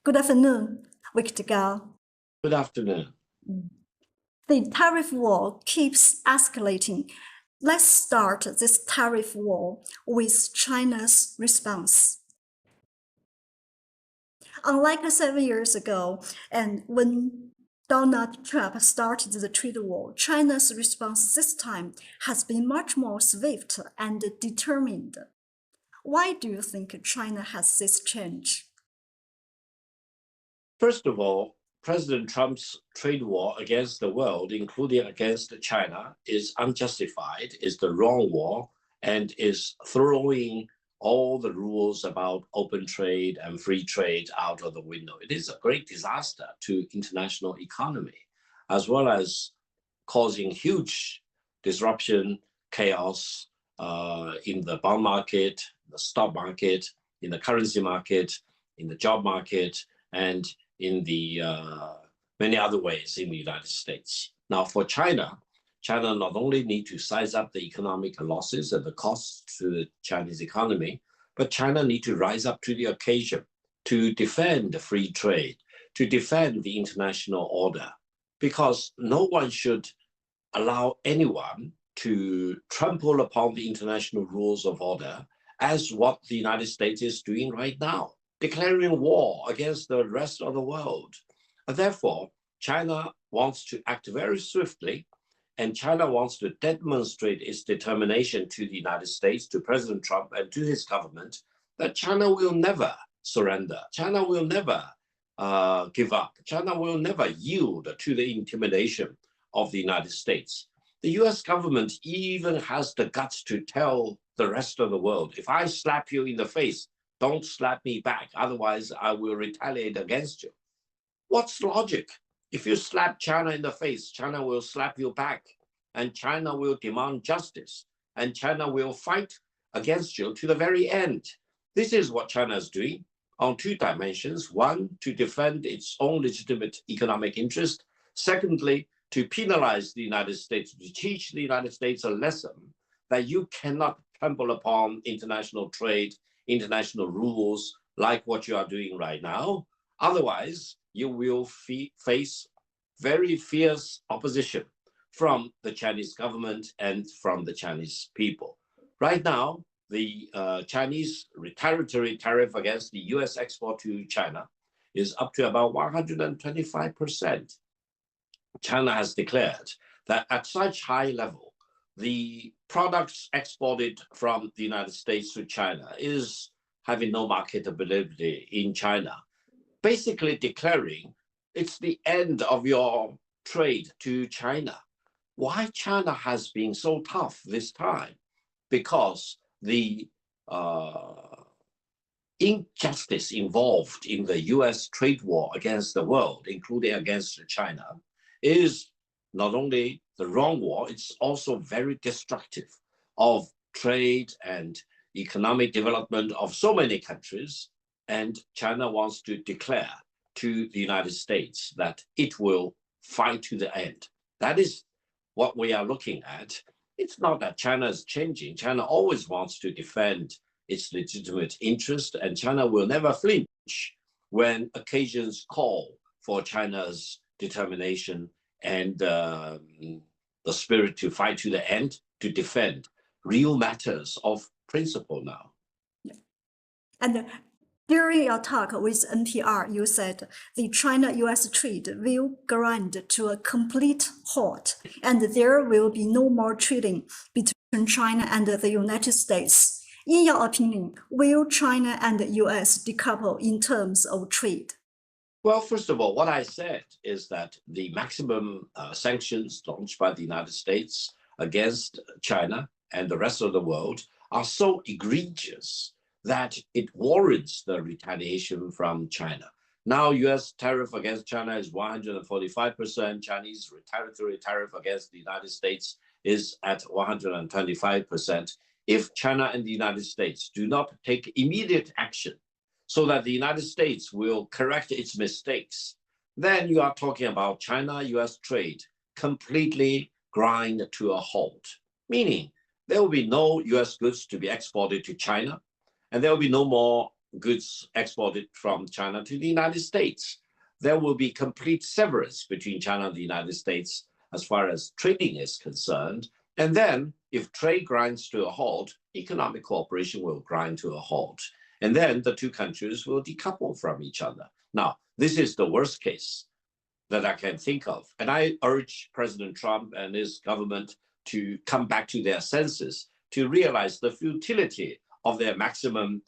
Good afternoon, Victor Gao. Good afternoon. The tariff war keeps escalating. Let's start this tariff war with China's response. Unlike 7 years ago, and when Donald Trump started the trade war, China's response this time has been much more swift and determined. Why do you think China has this change? First of all, President Trump's trade war against the world, including against China, is unjustified, is the wrong war, and is throwing all the rules about open trade and free trade out of the window. It is a great disaster to international economy, as well as causing huge disruption, chaos in the bond market, the stock market, in the currency market, in the job market, and in the many other ways in the United States. Now, for China, China not only need to size up the economic losses and the costs to the Chinese economy, but China need to rise up to the occasion to defend the free trade, to defend the international order, because no one should allow anyone to trample upon the international rules of order as what the United States is doing right now, declaring war against the rest of the world. Therefore, China wants to act very swiftly, and China wants to demonstrate its determination to the United States, to President Trump, and to his government, that China will never surrender. China will never give up. China will never yield to the intimidation of the United States. The US government even has the guts to tell the rest of the world, if I slap you in the face, don't slap me back, otherwise I will retaliate against you. What's logic? If you slap China in the face, China will slap you back, and China will demand justice, and China will fight against you to the very end. This is what China is doing on two dimensions. One, to defend its own legitimate economic interest. Secondly, to penalize the United States, to teach the United States a lesson that you cannot trample upon international trade, international rules like what you are doing right now. Otherwise, you will face very fierce opposition from the Chinese government and from the Chinese people. Right now, the Chinese retaliatory tariff against the US export to China is up to about 125%. China has declared that at such high level, the products exported from the United States to China is having no marketability in China, basically declaring it's the end of your trade to China. Why China has been so tough this time? Because the injustice involved in the US trade war against the world, including against China, is not only the wrong war, it's also very destructive of trade and economic development of so many countries. And China wants to declare to the United States that it will fight to the end. That is what we are looking at. It's not that China is changing. China always wants to defend its legitimate interest, and China will never flinch when occasions call for China's determination and the spirit to fight to the end, to defend real matters of principle now. Yeah. And during your talk with NPR, you said the China-US trade will grind to a complete halt, and there will be no more trading between China and the United States. In your opinion, will China and the US decouple in terms of trade? Well, first of all, what I said is that the maximum sanctions launched by the United States against China and the rest of the world are so egregious that it warrants the retaliation from China. Now, US tariff against China is 145%. Chinese retaliatory tariff against the United States is at 125%. If China and the United States do not take immediate action so that the United States will correct its mistakes, then you are talking about China-US trade completely grind to a halt, meaning there will be no US goods to be exported to China, and there will be no more goods exported from China to the United States. There will be complete severance between China and the United States as far as trading is concerned. And then if trade grinds to a halt, economic cooperation will grind to a halt. And then the two countries will decouple from each other. Now, this is the worst case that I can think of. And I urge President Trump and his government to come back to their senses, to realize the futility of their maximum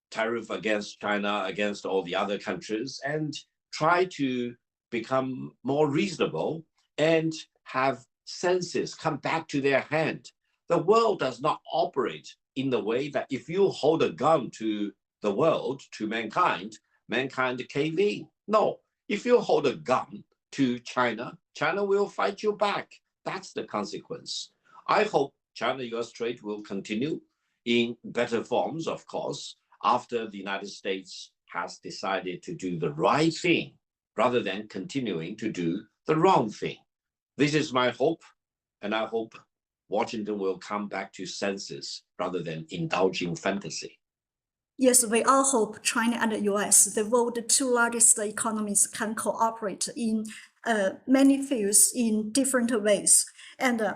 tariff against China, against all the other countries, and try to become more reasonable and have senses come back to their hand. The world does not operate in the way that if you hold a gun to the world, to mankind, mankind cave in. No, if you hold a gun to China, China will fight you back. That's the consequence. I hope China-US trade will continue in better forms, of course, after the United States has decided to do the right thing rather than continuing to do the wrong thing. This is my hope, and I hope Washington will come back to senses rather than indulging fantasy. Yes, we all hope China and the US, the world's two largest economies, can cooperate in many fields in different ways. And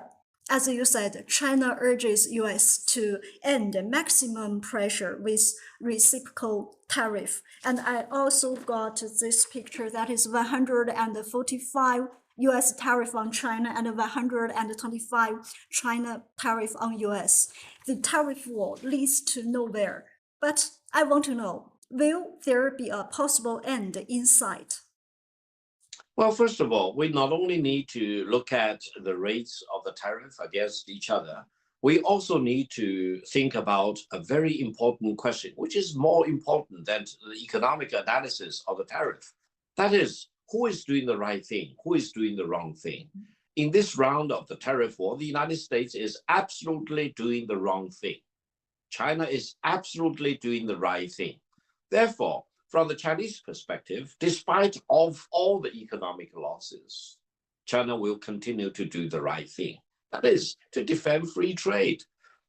as you said, China urges US to end maximum pressure with reciprocal tariff. And I also got this picture that is 145 US tariff on China and 125 China tariff on US. The tariff war leads to nowhere. But I want to know, will there be a possible end in sight? Well, first of all, we not only need to look at the rates of the tariff against each other, we also need to think about a very important question, which is more important than the economic analysis of the tariff. That is, who is doing the right thing? Who is doing the wrong thing? In this round of the tariff war, the United States is absolutely doing the wrong thing. China is absolutely doing the right thing. Therefore, from the Chinese perspective, despite of all the economic losses, China will continue to do the right thing. That is, to defend free trade.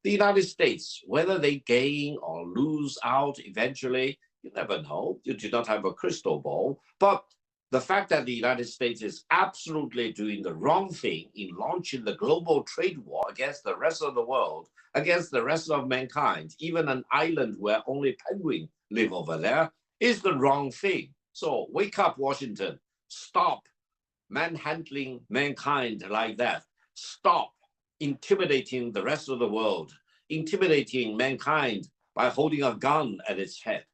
The United States, whether they gain or lose out eventually, you never know. You do not have a crystal ball. But the fact that the United States is absolutely doing the wrong thing in launching the global trade war against the rest of the world, against the rest of mankind, even an island where only penguins live over there, is the wrong thing. So wake up, Washington. Stop manhandling mankind like that. Stop intimidating the rest of the world, intimidating mankind by holding a gun at its head.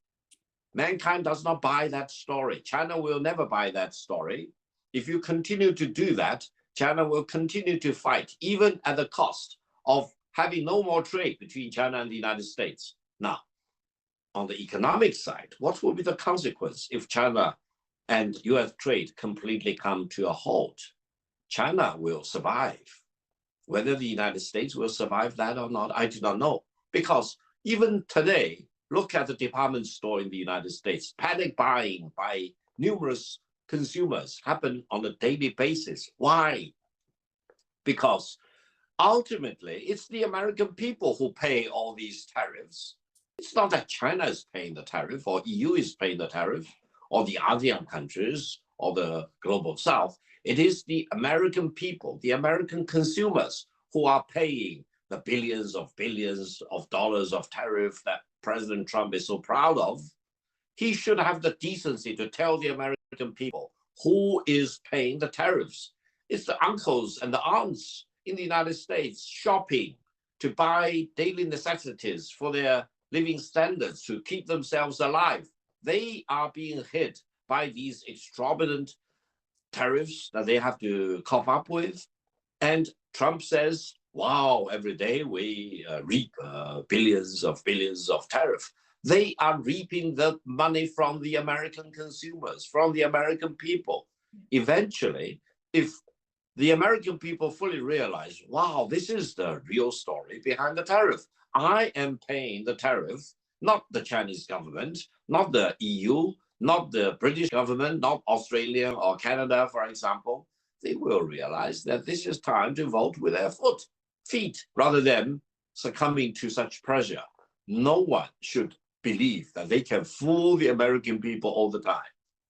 Mankind does not buy that story. China will never buy that story. If you continue to do that, China will continue to fight, even at the cost of having no more trade between China and the United States. Now, on the economic side, what will be the consequence if China and US trade completely come to a halt? China will survive. Whether the United States will survive that or not, I do not know. Because even today, look at the department store in the United States. Panic buying by numerous consumers happen on a daily basis. Why? Because ultimately, it's the American people who pay all these tariffs. It's not that China is paying the tariff or EU is paying the tariff or the ASEAN countries or the global South. It is the American people, the American consumers who are paying the billions of dollars of tariff that President Trump is so proud of. He should have the decency to tell the American people who is paying the tariffs. It's the uncles and the aunts in the United States shopping to buy daily necessities for their living standards to keep themselves alive. They are being hit by these exorbitant tariffs that they have to cope up with. And Trump says, wow, every day we reap billions of tariff. They are reaping the money from the American consumers, from the American people. Eventually, if the American people fully realize, wow, this is the real story behind the tariff. I am paying the tariff, not the Chinese government, not the EU, not the British government, not Australia or Canada, for example. They will realize that this is time to vote with their feet, rather than succumbing to such pressure. No one should believe that they can fool the American people all the time.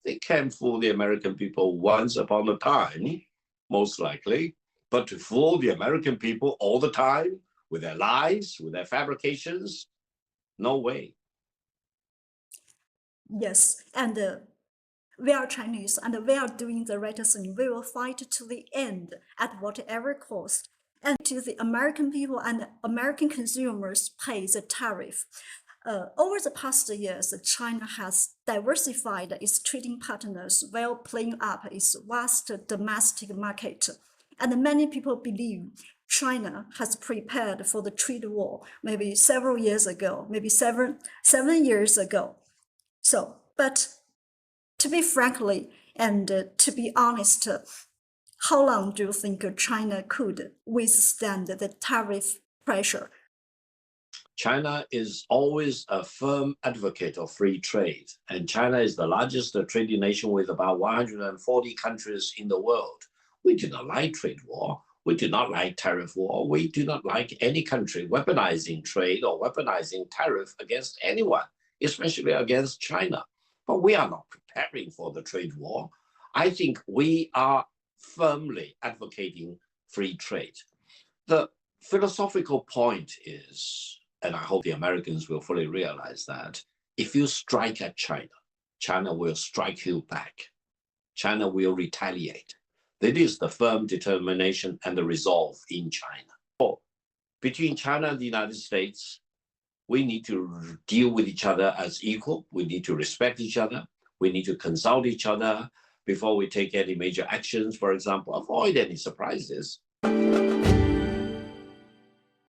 They can fool the American people once upon a time, most likely, but to fool the American people all the time with their lies, with their fabrications, no way. Yes, and we are Chinese and we are doing the right thing. We will fight to the end at whatever cost. And to the American people and American consumers pay the tariff. Over the past years, China has diversified its trading partners while playing up its vast domestic market. And many people believe China has prepared for the trade war maybe several years ago, maybe seven years ago. So, but to be frankly and to be honest, how long do you think China could withstand the tariff pressure? China is always a firm advocate of free trade, and China is the largest trading nation with about 140 countries in the world. We do not like trade war. We do not like tariff war. We do not like any country weaponizing trade or weaponizing tariff against anyone, especially against China. But we are not preparing for the trade war. I think we are firmly advocating free trade. The philosophical point is, and I hope the Americans will fully realize that, if you strike at China, China will strike you back. China will retaliate. That is the firm determination and the resolve in China. So, between China and the United States, we need to deal with each other as equal. We need to respect each other. We need to consult each other before we take any major actions. For example, avoid any surprises.